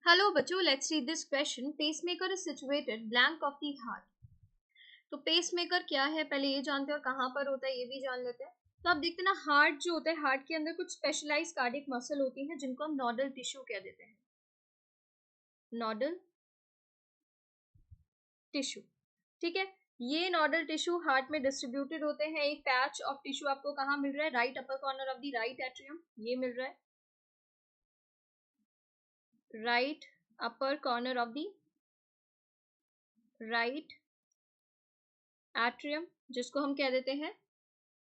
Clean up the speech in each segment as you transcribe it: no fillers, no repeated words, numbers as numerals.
Hello बच्चों, let's read this question. Pacemaker is situated blank of the heart. तो pacemaker क्या है पहले ये जानते हैं और कहाँ पर होता है ये भी जान लेते हैं। तो आप देखते हैं ना, हार्ट जो होता है, हार्ट के अंदर कुछ स्पेशलाइज्ड कार्डियक मसल होती हैं जिनको हम नोडल टिश्यू कह देते हैं। नोडल टिश्यू, ठीक है। ये नोडल टिश्यू हार्ट में डिस्ट्रीब्यूटेड होते हैं। एक पैच ऑफ टिश्यू आपको कहाँ मिल रहा है? Right upper corner of the right atrium, ये मिल रहा है। Right upper corner of the right atrium, जिसको हम कह देते हैं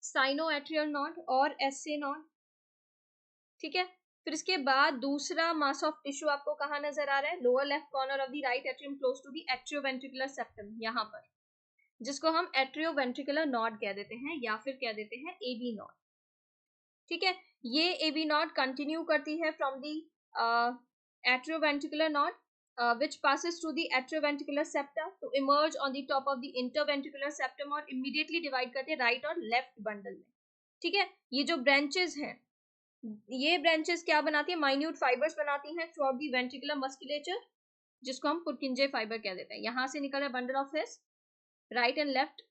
साइनोएट्रियल नोड और एसए नोड, ठीक है। फिर इसके बाद दूसरा मास ऑफ टिश्यू आपको कहाँ नजर आ रहा है? Lower left corner of the right atrium close to the atrioventricular septum, यहाँ पर, जिसको हम एट्रियोवेंट्रिकुलर नोड कह देते हैं या फिर कह देते हैं एबी नोड, ठीक है। ये एबी नोड कंटिन्यू करती है from the atrioventricular node which passes through the atrioventricular septum to emerge on the top of the interventricular septum और immediately divide करते हैं राइट और लेफ्ट बंडल में, ठीक है। ये जो ब्रांचेस हैं, ये ब्रांचेस क्या बनाती है? माइन्यूट फाइबर्स बनाती हैं through out the ventricular musculature, जिसको हम पुरकिंजे फाइबर कह देते हैं। यहां से निकल रहा है bundle of His, right and left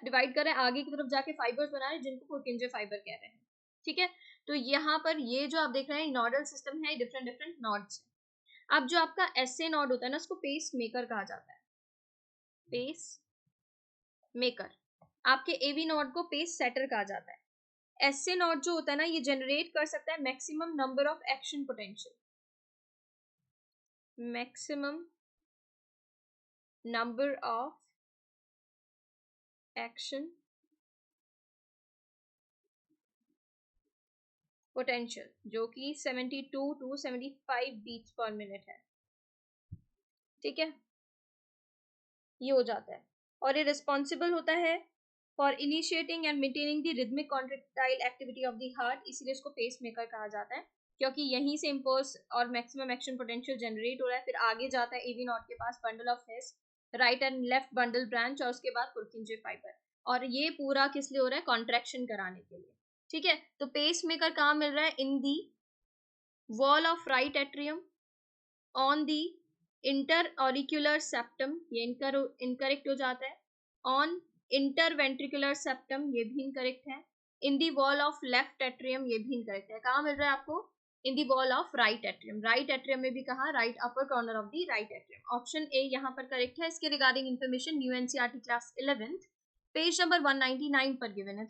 divide कर रहे हैं, आगे की तरफ जाके फाइबर्स बना रहे हैं जिनको पुरकिंजे फाइबर कह रहे हैं, ठीक है। तो यहाँ पर ये जो आप देख रहे हैं नोडल सिस्टम है, डिफरेंट डिफरेंट नोड्स। अब जो आपका एसए नोड होता है ना, उसको पेस मेकर कहा जाता है। Pace maker. आपके एवी नोड को पेस सेटर कहा जाता है। एसए नोड जो होता है ना, ये जनरेट कर सकता है maximum number of action potential, maximum number of action potential, जो कि 72 to 75 बीट्स पर मिनट है, ठीक है। ये हो जाता है और ये रिस्पॉन्सिबल होता है for initiating and maintaining the rhythmic contractile activity of the heart, इसीलिए इसको पेस मेकर कहा जाता है, क्योंकि यहीं से इम्पल्स और मैक्सिमम एक्शन पोटेंशियल जनरेट हो रहा है। फिर आगे जाता है एवी नोड के पास bundle of His, right and left bundle branch, और उसके बाद पुरकिंजे फाइबर। और ये पूरा किस लिए हो रहा है? कॉन्ट्रैक्शन कराने के लिए, ठीक है। तो पेस मेकर कहाँ मिल रहा है? In the wall of right atrium, on the inter auricular septum, ये इनकरेक्ट हो जाता है। ऑन इंटरवेंट्रिकुलर सेप्टम, ये भी इनकरेक्ट है। In the wall of left atrium, ये भी इनकरेक्ट है। कहाँ मिल रहा है आपको? In the wall of right atrium. Right atrium में भी कहा? Right upper corner of the right atrium. Option A यहाँ पर करेक्ट है। इसके regarding information new NCERT class 11th page number 199 पर गिवन है।